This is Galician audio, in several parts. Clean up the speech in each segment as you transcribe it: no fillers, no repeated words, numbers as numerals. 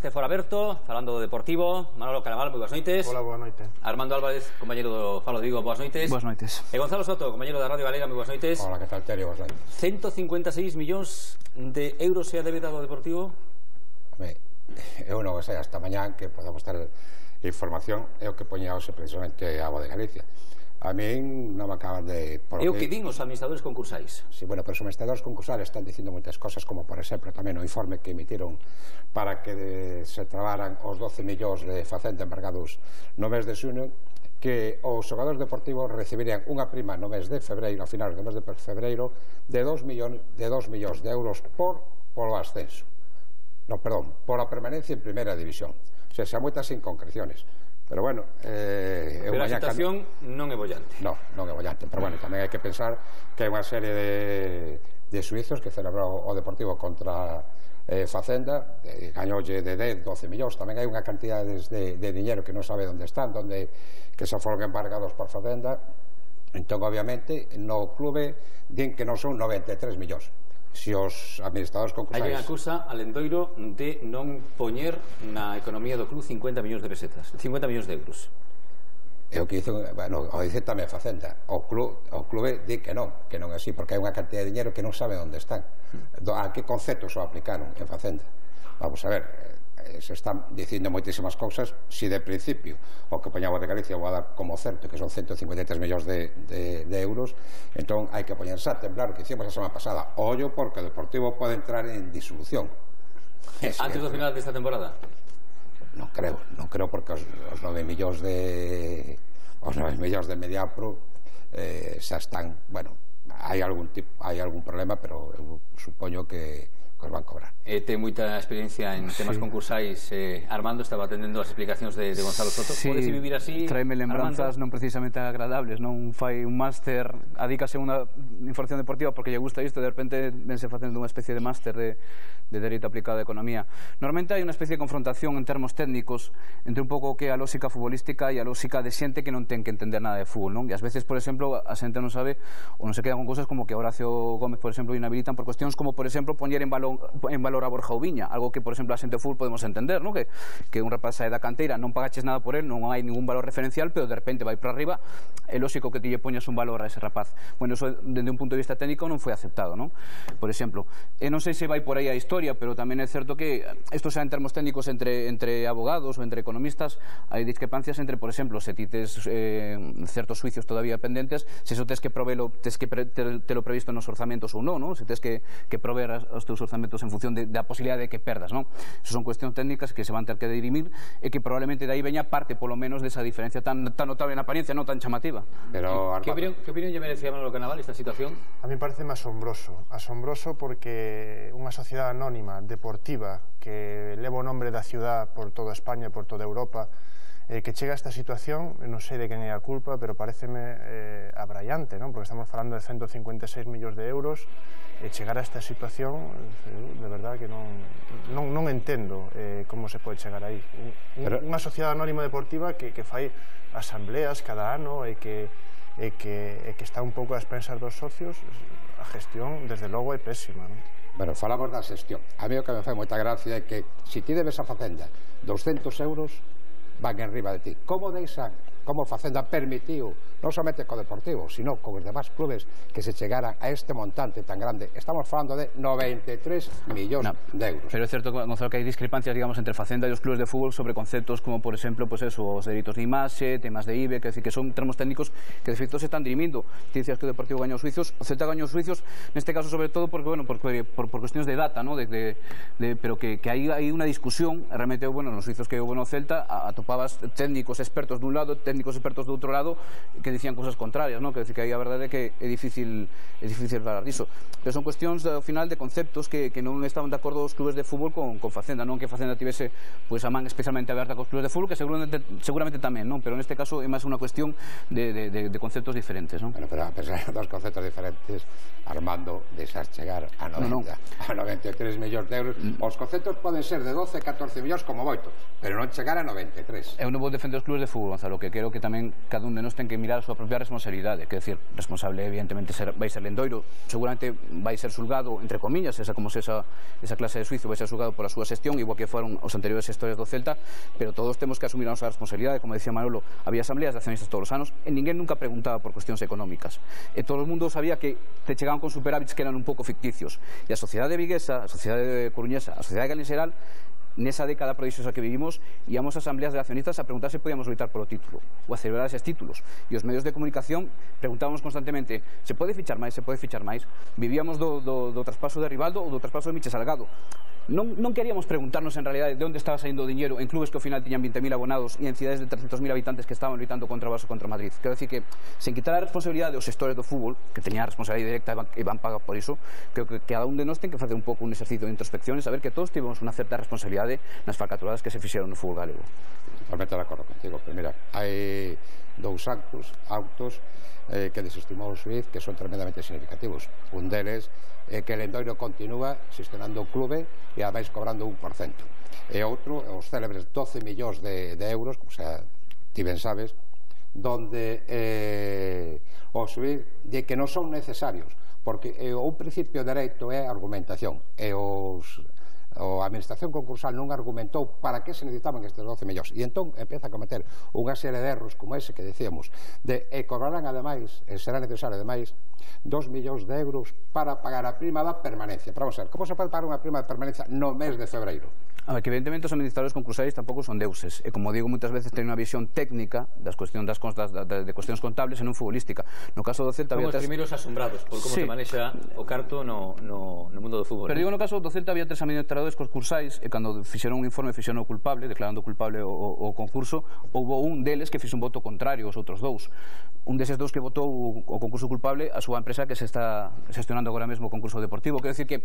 este foro aberto, falando do Deportivo. Manolo Caraval, moi boas noites. Hola, boa noite. Armando Álvarez, compañeiro do Falo de Vigo, boas noites. Boas noites. E Gonzalo Soto, compañeiro da Radio Galega, moi boas noites. Hola, que tal, Terio? Boas noites. 156 millóns de euros se a débeda do Deportivo? Home, eu non sei hasta mañán que podamos ter información, é o que poñía hoxe precisamente a Voz de Galicia. A min non me acaban de... É o que din os administradores concursais. Sí, bueno, pero os administradores concursales están dicindo moitas cosas, como por exemplo tamén o informe que emitiron para que se trabaran os 12 millóns de Facenda embargados no mes de xuño, que os xogadores deportivos recibirían unha prima no mes de febreiro, a finales do mes de febreiro, de 2 millóns de euros polo ascenso. No, perdón, por a permanencia en primeira división. O sea, xa moitas inconcreciones. Pero bueno, pero a situación non é bollante. Non é bollante, pero bueno, tamén hai que pensar que hai unha serie de suizos que celebrou o Deportivo contra Facenda, gañoulle de 10, 12 millóns. Tamén hai unha cantidad de diñeiro que non sabe onde están, que se foron embargados por Facenda. Entón, obviamente, no clube din que non son 93 millóns. Se os administradores concursais... Hai quen acusa a Lendoiro de non poñer na economía do club 50 millóns de pesetas, 50 millóns de euros. É o que dice, bueno, o dice tamén Facenda. O clube di que non é así, porque hai unha cantidad de dinero que non sabe onde están. A que conceptos o aplicaron en Facenda? Vamos a ver, se están dicindo moitísimas cousas. Si de principio o que poñamos de Galicia o a dar como certo, que son 153 millóns de euros, entón hai que poñerse a temblar, o que hicimos a semana pasada. Ollo, porque o Deportivo pode entrar en disolución. Antes do final desta temporada? Non creo, porque os 9 millóns de Mediapro xa están, bueno, hai algún problema, pero eu supoño que os van cobrar. Ten moita experiencia en temas concursais. Armando estaba atendendo as explicacións de Gonzalo Soto. Podes vivir así? Traeme lembranzas non precisamente agradables, non fai un máster, adícase a unha información deportiva porque lle gusta isto, de repente vense facendo unha especie de máster de Dereito Aplicado a Economía. Normalmente hai unha especie de confrontación en termos técnicos entre un pouco o que é a lógica futbolística e a lógica de xente que non ten que entender nada de fútbol, non? E ás veces, por exemplo, a xente non sabe ou non se queda con cousas como que a Horacio Gómez, por exemplo, inhabilitan por cuestións como, por exemplo, poñer en valor a Borja Oubiña, algo que, por exemplo, a xente de fútbol podemos entender, non? Que un rapaz sae da canteira, non pagaches nada por él, non hai ningún valor referencial, pero de repente vai para arriba, é lógico que ti lle poñas un valor a ese rapaz. Bueno, eso, dende un punto de vista técnico, non foi aceptado, non? Por exemplo, non sei se vai por aí a historia, pero tamén é certo que isto xa en termos técnicos entre abogados ou entre economistas hai discrepancias entre, por exemplo, se ti tes certos suicios todavía pendentes, se eso tes que provelo, tes que telo previsto nos orzamentos ou non, se tes que prover os teus orzamentos en función da posibilidade de que perdas, non? Eso son cuestións técnicas que se van ter que dirimir e que probablemente de aí veña parte, polo menos, desa diferencia tan notable en apariencia, non tan chamativa. Pero, que opinión lle merecía Manolo Caraval esta situación? A mí parece asombroso porque unha sociedade anónima deportiva que leva o nombre da ciudad por toda España e por toda Europa, que chega a esta situación, non sei de quen é a culpa, pero pareceme abraiante, non? Porque estamos falando de 156 millóns de euros, e chegar a esta situación, de verdad que non entendo como se pode chegar aí. Unha sociedade anónima deportiva que fai asambleas cada ano e que está un pouco a expensas dos socios, a gestión, desde logo, é pésima, non? Bueno, falamos da xestión. A mí o que me fai moita gracia é que se ti debes a Facenda 200 euros, van en riba de ti. Como Facenda permitiu, non somente co Deportivo, sino con os demás clubes, que se chegaran a este montante tan grande? Estamos falando de 93 millóns de euros. Pero é certo, Gonzalo, que hai discrepancias, digamos, entre Facenda e os clubes de fútbol sobre conceptos como, por exemplo, pues eso, os dereitos de imaxe, temas de IBE, que son termos técnicos que de feito se están dirimindo. Ti dicías que o Deportivo gañou suizos, o Celta gañou suizos, neste caso sobre todo porque, bueno, por cuestións de data, ¿no? Pero que hai unha discusión, realmente, bueno, nos suizos que houve no Celta, atopabas técnicos expertos dun lado, técnicos expertos do outro lado, que dicían cousas contrarias, ¿no? Que aí a verdade é que é difícil falar diso. Pero son cuestións, ao final, de conceptos que non estaban de acordo os clubes de fútbol con Facenda, non que Facenda tivese a man especialmente aberta cos clubes de fútbol, que seguramente tamén, non? Pero neste caso é máis unha cuestión de conceptos diferentes, non? Bueno, pero a pesar dos conceptos diferentes, Armando, deixar chegar a 93 millóns de euros. Os conceptos poden ser de 12, 14 millóns como moito, pero non chegar a 93. Eu non vou defender os clubes de fútbol, Gonzalo, que quero creo que tamén cada un de nós ten que mirar a súa propia responsabilidade, que decir, responsable evidentemente vai ser Lendoiro, seguramente vai ser xulgado, entre comillas, esa como se esa clase de suizo vai ser xulgado pola súa xestión, igual que foron os anteriores xestores do Celta, pero todos temos que asumir a nosa responsabilidade. Como decía Manolo, había asambleas de accionistas todos os anos e ninguén nunca preguntaba por cuestións económicas, e todo o mundo sabía que te chegaban con superávits que eran un pouco ficticios, e a sociedade viguesa, a sociedade coruñesa, a sociedade galenseral, nesa década prodixiosa que vivimos, íamos a asambleas de accionistas a preguntar se podíamos loitar polo título ou a celebrar eses títulos, e os medios de comunicación preguntábamos constantemente se pode fichar máis, se pode fichar máis. Vivíamos do traspaso de Rivaldo ou do traspaso de Miche Salgado. Non queríamos preguntarnos en realidade de onde estaba saindo o diñeiro en clubes que ao final tiñan 20.000 abonados e en cidades de 300.000 habitantes que estaban loitando contra o Barça contra Madrid. Quero dicir que, sen quitar a responsabilidade dos xestores do fútbol, que teñan a responsabilidade directa e van pagar por iso, creo que cada un de nós ten que facer un pouco un exercicio de introspección e saber que todos tivemos unha certa responsabilidade nas falcaturadas que se fixeron no fútbol galego. Totalmente de acordo contigo, pero mira, hai dous autos que desestimou o xuiz que son tremendamente significativos. Un deles é que Lendoiro continúa xestionando o clube e ademais cobrando 1%, e outro, os célebres 12 millóns de euros, o sea, ti ben sabes, donde o xuiz de que non son necesarios, porque o principio de dereito é argumentación, e a administración concursal non argumentou para que se necesitaban estes 12 millóns, e entón empeza a cometer unha serie de erros como ese que decíamos, de cobrarán ademais, será necesario ademais 2 millóns de euros para pagar a prima da permanencia. Pero vamos a ver, como se pode pagar unha prima de permanencia no mes de febreiro? A ver, que evidentemente os administradores concursais tampouco son deuses, e como digo, moitas veces ten unha visión técnica das cuestións das contas de cuestións contables e non futbolística. No caso do Celta había os primeiros asombrados por como se manexa o carto no mundo do fútbol. Pero digo, no caso do Celta había 3 administradores concursais e cando fixeron un informe fixeron o culpable, declarando culpable o concurso, houve un deles que fixo un voto contrario aos outros dous. Un deses dous que votou o concurso culpable a súa empresa que se está gestionando agora mesmo o concurso deportivo. Quero dicir que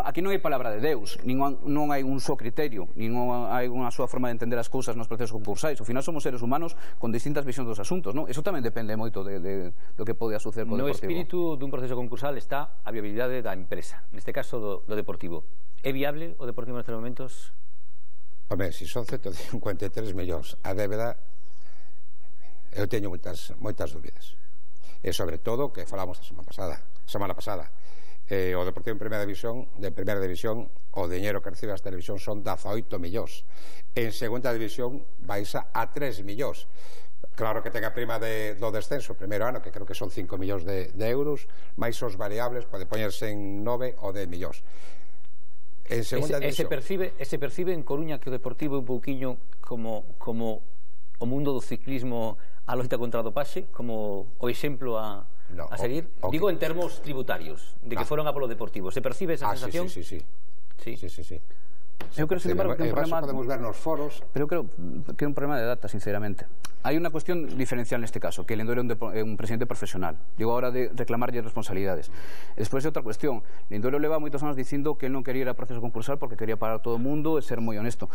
aquí non hai palabra de Deus, non hai un só criterio, nin hai unha súa forma de entender as cousas nos procesos concursais. Ao final somos seres humanos con distintas visións dos asuntos, non? Eso tamén depende moito do que pode suceder co deportivo. No espírito dun proceso concursal está a viabilidade da empresa, neste caso do deportivo. É viable o deportivo nestes momentos? Home, se son 153 millóns a débeda, eu teño moitas dúbidas, e sobre todo que falamos a semana pasada, o Deportivo en primeira división o diñeiro que recibe as televisións son 18 millóns, en segunda división baixa a 3 millóns. Claro que ten a prima do descenso o primeiro ano, que creo que son 5 millóns de euros, máis os variables pode poñerse en 9 ou 10 millóns. En segunda división se percibe en Coruña que o Deportivo é un pouquiño como o mundo do ciclismo a loita contra a dopaxe, como o exemplo a seguir. Digo en termos tributarios, de que foron a polo Deportivo. Se percibe esa sensación? Sí. Eu creo, sin embargo, que é un problema, podemos ver nos foros, pero creo que é un problema de data, sinceramente. Hai unha cuestión diferencial neste caso, que Lendoiro é un presidente profesional. Digo, ahora de reclamarlle responsabilidades. E despois é outra cuestión. Lendoiro leva moitos anos dicindo que non quería ir a proceso concursal porque quería parar todo o mundo e ser moi honesto.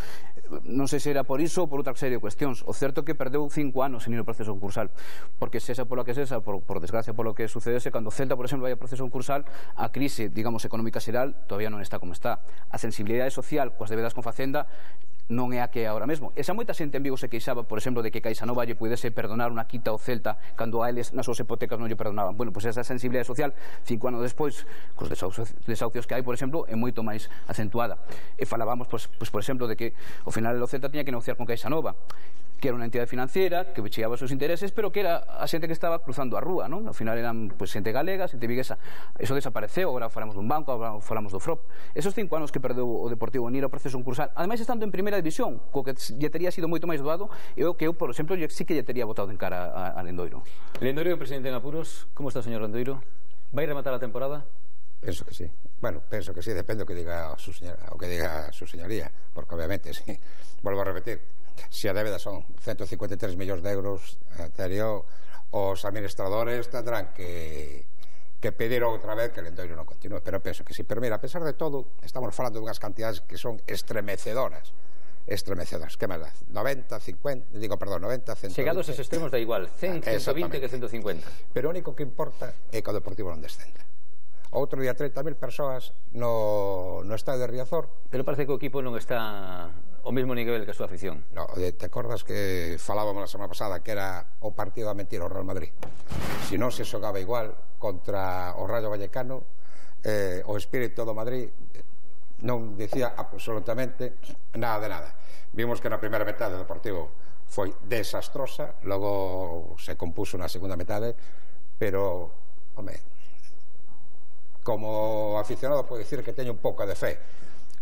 Non sei se era por iso ou por outra serie de cuestións. O certo é que perdeu 5 anos en ir ao proceso concursal, porque sexa polo que sexa, por desgracia polo que sucedese, cando Celta, por exemplo, vai ao proceso concursal, a crise, digamos, económica xeral todavía non está como está. A sensibilidade social coas debedas con Facenda non é a que é agora mesmo. Esa moita xente en Vigo se queixaba, por exemplo, de que CaixaNova lle pudese perdonar unha quita ao Celta cando a eles nas súas hipotecas non lle perdonaban. Bueno, pois esa sensibilidade social 5 anos despois, cos desahucios que hai, por exemplo, é moito máis acentuada. E falábamos, pois, por exemplo, de que ao final o Celta tiña que negociar con CaixaNova, que era unha entidade financiera que cheaba os seus intereses, pero que era a xente que estaba cruzando a rúa, non? Ao final eran xente galega, xente viguesa. Eso desapareceu, agora falamos dun banco, agora falamos do FROP. Esos 5 anos que perdeu o Deportivo en ir ao proceso concursal, ademais estando en primeira división, co que lle tería sido moito máis doado, e o que eu, por exemplo, sí que lle tería botado en cara a Lendoiro. Lendoiro, presidente en apuros, como está o señor Lendoiro? Vai rematar a temporada? Penso que sí. Bueno, penso que sí, depende do que diga o que diga su señoría, porque obviamente, sí, volvo a repetir, se a débeda son 153 millóns de euros anterior, os administradores tendrán que pedir outra vez que Lendoiro non continúe, pero penso que sí. Pero mira, a pesar de todo, estamos falando de unhas cantidades que son estremecedoras, que máis dá? 90, 100, 120. Chegados esos extremos da igual, 100, 120 que 150. Pero o único que importa é que o Deportivo non descenda. Outro día 30.000 persoas no estadio de Riazor. Pero parece que o equipo non está ao mesmo nivel que a súa afición. No, te acordas que falábamos a semana pasada que era o partido a mentir ao Real Madrid? Se non se xogaba igual contra o Rayo Vallecano, o espírito do Madrid non dicía absolutamente nada de nada. Vimos que na primeira metade do Deportivo foi desastrosa, logo se compuso na segunda metade, pero, home, como aficionado podo dicir que teño un pouco de fe.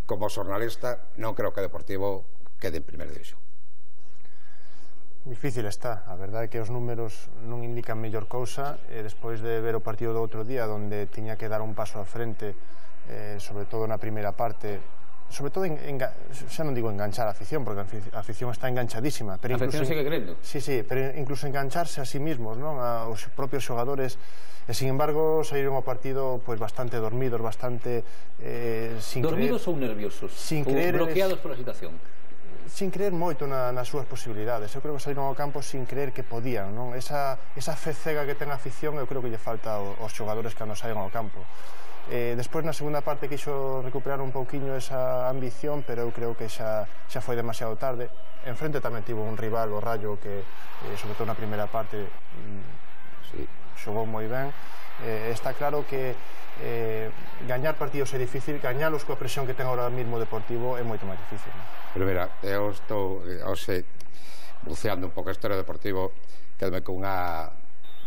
Como xornalista non creo que o Deportivo quede en primeira división. Difícil está, a verdade é que os números non indican mellor cousa, despois de ver o partido do outro día onde tiña que dar un paso á frente, sobre todo na primeira parte, sobre todo, xa non digo enganchar a afición, porque a afición está enganchadísima, pero a afición sigue crendo. Sí, pero incluso engancharse a sí mismos, non? Aos propios xogadores, e sin embargo saíron ao partido pois bastante dormidos, bastante sin dormidos creer, ou nerviosos, sin ou creer, bloqueados pola situación, sin creer moito nas súas posibilidades. Eu creo que saíron ao campo sin creer que podían, non? Esa fe cega que ten a afición, eu creo que lle falta aos xogadores cando saen ao campo. Despois na segunda parte quixo recuperar un pouquiño esa ambición, pero eu creo que xa foi demasiado tarde. Enfrente tamén tivo un rival, o Rayo, que sobre todo na primeira parte xogou moi ben. Está claro que gañar partidos é difícil, gañalos coa presión que ten ahora mismo o Deportivo é moito máis difícil. Pero mira, eu estou buceando un pouco a historia do Deportivo, quedome con unha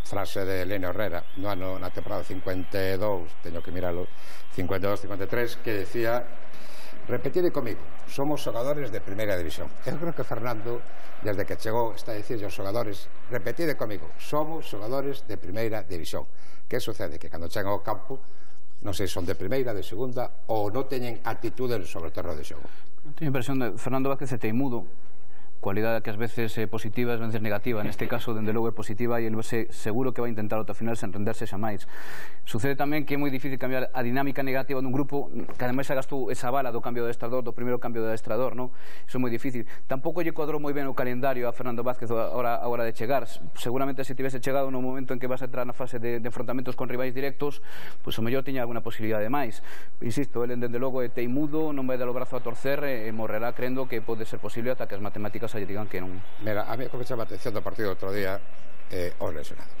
frase de Leno Herrera na temporada 52, teño que miralo, 52-53, que decía: repetide comigo, somos xogadores de primeira división. Eu creo que Fernando, desde que chegou, está a dicir aos xogadores: repetide comigo, somos xogadores de primeira división. Que sucede? Que cando chegan ao campo non sei se son de primeira, de segunda, ou non teñen actitude sobre o terreno de xogo. Teño a impresión de Fernando Vázquez é teimudo, cualidade que ás veces é positiva, ás veces negativa. Neste caso, dende logo, é positiva, e ele seguro que vai intentar ata final sen renderse xa máis. Sucede tamén que é moi difícil cambiar a dinámica negativa dun grupo que ademais xa gastou esa bala do cambio de adestrador, do primeiro cambio de adestrador, non? Iso é moi difícil. Tampouco lle cuadrou moi ben o calendario a Fernando Vázquez a hora de chegar. Seguramente se tivese chegado no momento en que vas a entrar na fase de enfrontamentos con rivais directos, pois o mellor tiña alguna posibilidade máis. Insisto, ele dende logo é teimudo, non vai dar o brazo a torcer e morrerá crendo que pode ser posible ata que as matemáticas lle digan que non. Mira, a mí como chama a atención do partido outro día os lesionados: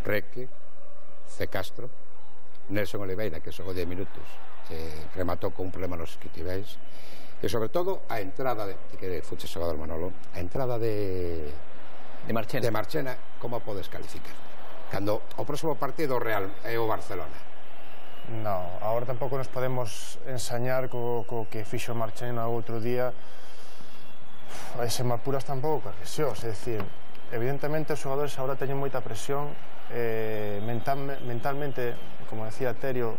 Reque, C. Castro, Nelson Oliveira, que xogou 10 minutos, rematou con un problema nos isquiotibiais, e sobre todo a entrada que fuche xogador Manolo, a entrada de Marchena, como podes calificar? Cando o próximo partido real é o Barcelona. No, agora tampouco nos podemos ensañar co que fixo Marchena outro día. Se me apuras tampouco a presión, é dicir, evidentemente os xogadores agora teñen moita presión, mentalmente, como decía Terio,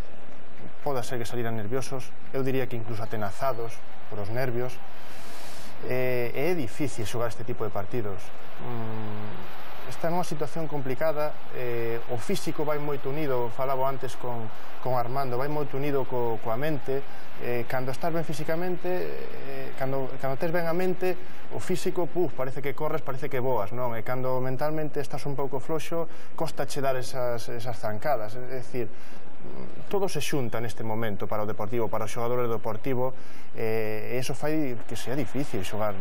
pode ser que salieran nerviosos, eu diría que incluso atenazados por os nervios. É difícil xogar este tipo de partidos. Está nunha situación complicada, o físico vai moito unido, falaba antes con Armando, vai moito unido coa mente. Cando estás ben físicamente, cando tes ben a mente, o físico, parece que corres, parece que voas, non? E cando mentalmente estás un pouco floxo, costache dar esas zancadas. É dicir, todo se xunta neste momento para o Deportivo, para os xogadores do Deportivo, e iso fai que sea difícil xogar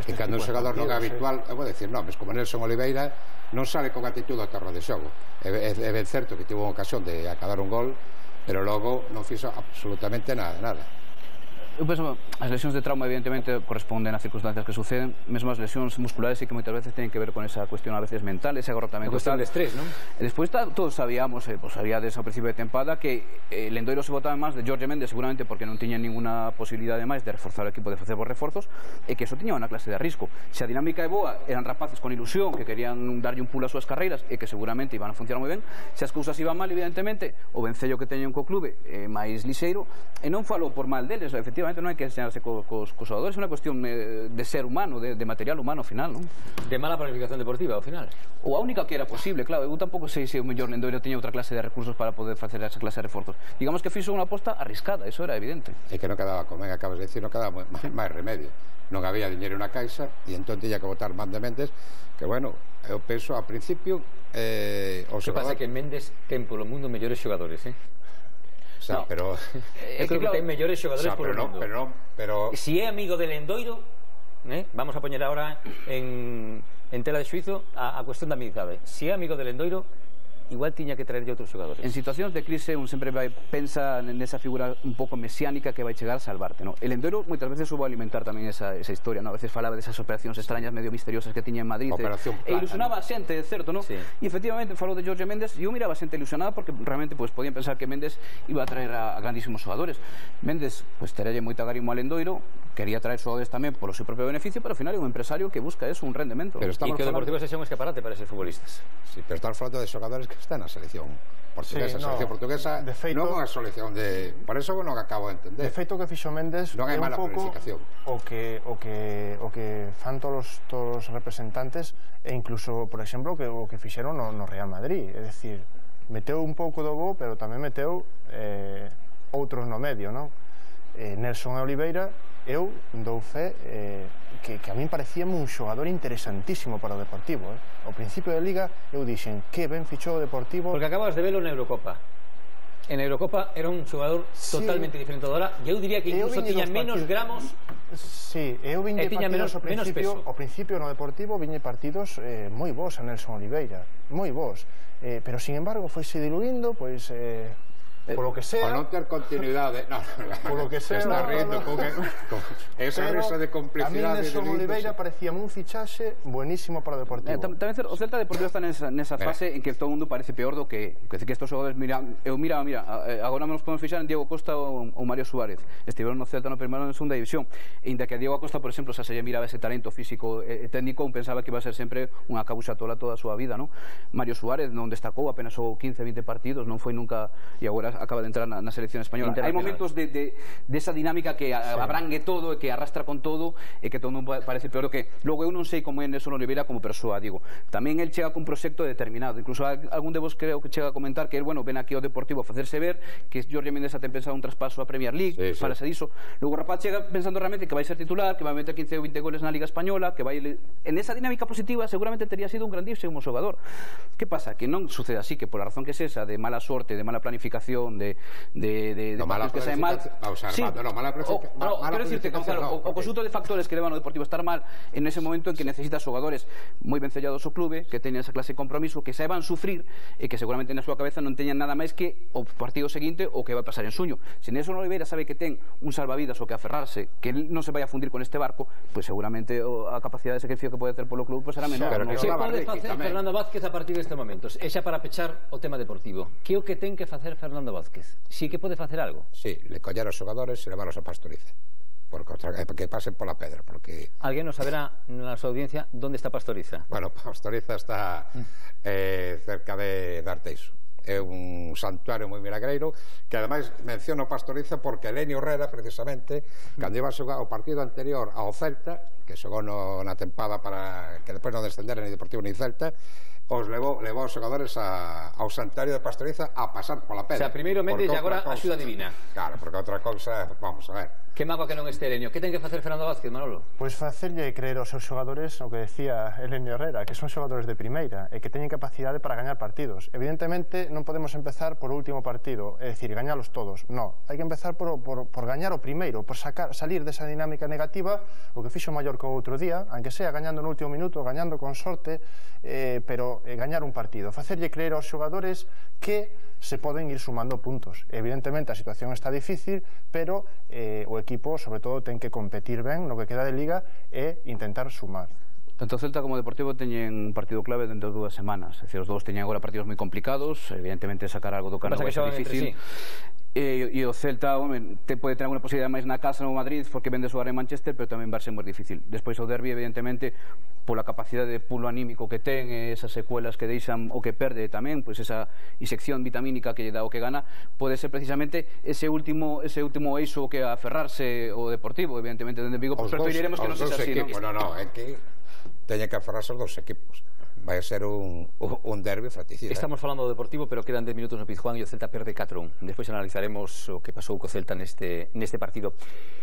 este tipo de partidos. E cando un xogador non é habitual, eu vou dicir nomes, como Nelson Oliveira, non sale con actitud ao terreno de xogo. É ben certo que tivo unha ocasión de acabar un gol, pero logo non fixo absolutamente nada. Eu penso, as lesións de trauma evidentemente corresponden a circunstancias que suceden, mesmo as lesións musculares e que moitas veces teñen que ver con esa cuestión a veces mental, ese agortamento. Cuestión de estrés, non? E despois todos sabíamos, sabíades ao principio de tempada que Lendoiro se botaba máis de Jorge Méndez seguramente porque non tiña ninguna posibilidade máis de reforzar o equipo, de facer os reforzos, e que iso tiña unha clase de risco. Se a dinámica é boa, eran rapaces con ilusión que querían darlle un pulo ás súas carreiras e que seguramente iban a funcionar moi ben. Se as cousas iban mal, evidentemente o vencello que teñen co clube é máis lixeiro, e non falo por mal deles, efectivamente non hai que enseñarse cos xogadores, é unha cuestión de ser humano, de material humano ao final, non? De mala planificación deportiva ao final. Ou a única que era posible, claro. Eu tampouco sei se o mellor Lendoiro tiña outra clase de recursos para poder facer esa clase de reforzos. Digamos que fixo unha aposta arriscada, iso era evidente. E que non quedaba, como acabas de decir, non quedaba máis remedio. Non había diñeiro na caixa e entón tiña que botar man de Méndez, que bueno, eu penso a principio o que pasa que Méndez ten polo mundo mellores xogadores, O sea, no. pero... Eu creo que ten mellores xogadores por o mundo. Pero... Si é amigo del Endoiro, vamos a poñer ahora en tela de xuizo a cuestión da amizade. Si é amigo del Endoiro, igual tiña que traerlle outros xogadores. En situacións de crise un sempre pensa nesa figura un pouco mesiánica que vai chegar a salvarte, no? El Endoiro moitas veces hubo a alimentar tamén esa historia, no? A veces falaba desas operacións extrañas medio misteriosas que tiña en Madrid e ilusionaba a xente, é certo, no? Sí. E efectivamente falou de Jorge Méndez e eu miraba a xente ilusionada porque realmente pues, podían pensar que Méndez iba a traer a grandísimos xogadores. Méndez pues, terelle moita garimo al Endoiro, quería traer xogadores tamén polo seu propio beneficio, pero ao final é un empresario que busca eso, un rendemento. E que o Deportivo sexa un escaparate para eses futbolistas. Sí, pero estamos falando de xogadores que están na selección portuguesa, sí, selección portuguesa de feito, non é unha selección de... Por eso non acabo de entender. De feito que fixo Méndez non é un mala pouco o que fan todos os representantes e incluso, por exemplo, o que fixeron no Real Madrid, é dicir, meteu un pouco do bo, pero tamén meteu outros no medio, non? Nelson Oliveira, eu dou fe que a min parecíame un xogador interesantísimo para o Deportivo. Ao principio da Liga eu dixen que ben fichou o Deportivo, porque acabas de velo na Eurocopa. En Eurocopa era un xogador totalmente diferente agora, e eu diría que incluso tiña menos gramos. Sí, eu viñe partidos ao principio no Deportivo, viñe partidos moi bons a Nelson Oliveira, moi bons, pero sin embargo foise diluindo, pois por lo que sea, para non ter continuidade, por lo que sea, está riendo con esa risa de complicidade. A mí Nelson Oliveira parecía un fichaxe buenísimo para o Deportivo. Tamén o Celta Deportivo está nesa fase en que todo o mundo parece peor do que estos xogadores. Mira, agora nos podemos fixar en Diego Costa ou Mario Suárez. Estiveron no Celta no primeiro e na segunda división. E inda que a Diego Costa, por exemplo, xa se lle miraba ese talento físico e técnico, un pensaba que iba a ser sempre unha causa tola toda a súa vida, non? Mario Suárez non destacou, apenas o 15-20 partidos, non foi nunca, e agora acaba de entrar na selección española. Hai momentos de esa dinámica que abrangue todo e que arrastra con todo e que todo non parece peor que... Logo eu non sei como é Nelson Oliveira como persoa, digo. Tamén el chega cun proxecto determinado. Incluso algún de vos creo que chega a comentar que el, bueno, ven aquí ao Deportivo a facerse ver, que Jorge Méndez ha ten pensado un traspaso a Premier League, falase diso. Logo o rapaz chega pensando realmente que vai ser titular, que vai meter 15 ou 20 goles na Liga Española, que vai... En esa dinámica positiva seguramente teria sido un grandísimo xogador. Que pasa? Que non sucede así, que por a razón que esa de mala sorte, de mala planificación, de mala que sae mal. Quero dicirte, o conjunto de factores que levan o Deportivo a estar mal en ese momento en que necesita xogadores moi ben sellados o clube, que teñan esa clase de compromiso, que saiban sufrir e que seguramente na súa cabeza non teñan nada máis que o partido seguinte o que vai pasar en suño. Se Nelson Oliveira sabe que ten un salvavidas o que aferrarse, que non se vai a fundir con este barco, pues seguramente a capacidade de sacrificio que pode ter polo club será menor. Que pode facer Fernando Vázquez a partir destes momentos? E xa para pechar o tema deportivo, que o que ten que facer Fernando Vázquez? Si que pode facer algo? Sí, le collar aos xogadores e levaros a Pastoriza, porque pasen pola pedra, porque... Alguén nos saberá na súa audiencia onde está Pastoriza? Bueno, Pastoriza está cerca de Arteixo. É un santuario moi milagreiro, que ademais menciono Pastoriza porque Elenio Herrera, precisamente, cando iba a xogar o partido anterior ao Celta, que xogou na tempada para que despois non descendera ni Deportivo ni Celta, os levou os xogadores ao santuario de Pastoriza a pasar pola pedra. O sea, primeiro Méndez e agora a axuda divina. Claro, porque outra cousa, vamos a ver. Que mágoa que non este Elenio. Que ten que facer Fernando Vázquez, Manolo? Pois facerlle creer aos seus xogadores o que decía Elenio Herrera, que son xogadores de primeira e que teñen capacidade para gañar partidos. Evidentemente non podemos empezar por o último partido, é dicir, gañalos todos. No, hai que empezar por gañar o primeiro, por salir desa dinámica negativa, o que fixo Mallorca o outro día, aunque sea gañando no último minuto, gañando con sorte, pero gañar un partido, facerlle creer aos xogadores que se poden ir sumando puntos. Evidentemente a situación está difícil, pero o equipo sobre todo ten que competir ben no que queda de Liga e intentar sumar. Tanto Celta como Deportivo teñen un partido clave dentro de 2 semanas. É dicir, os dous teñen agora partidos moi complicados. Evidentemente sacar algo do cano vai ser difícil. E o Celta pode ter alguna posibilidade máis na casa no Madrid porque vende xogar en Manchester, pero tamén vai ser moi difícil. Despois o derbi, evidentemente, pola capacidade de pulo anímico que ten, esas secuelas que deixan o que perde tamén, pois esa insección vitamínica que lle dá o que gana, pode ser precisamente ese último eixo que aferrarse o Deportivo, evidentemente dende Vigo, pero preferiremos que non sexa así, non? No, é que teñen que aferrarse os dos equipos. Vai a ser un derbi fratricida. Estamos falando do Deportivo, pero quedan 10 minutos no Pizjuán e o Celta perde 4-1. Despois analizaremos o que pasou co Celta neste partido.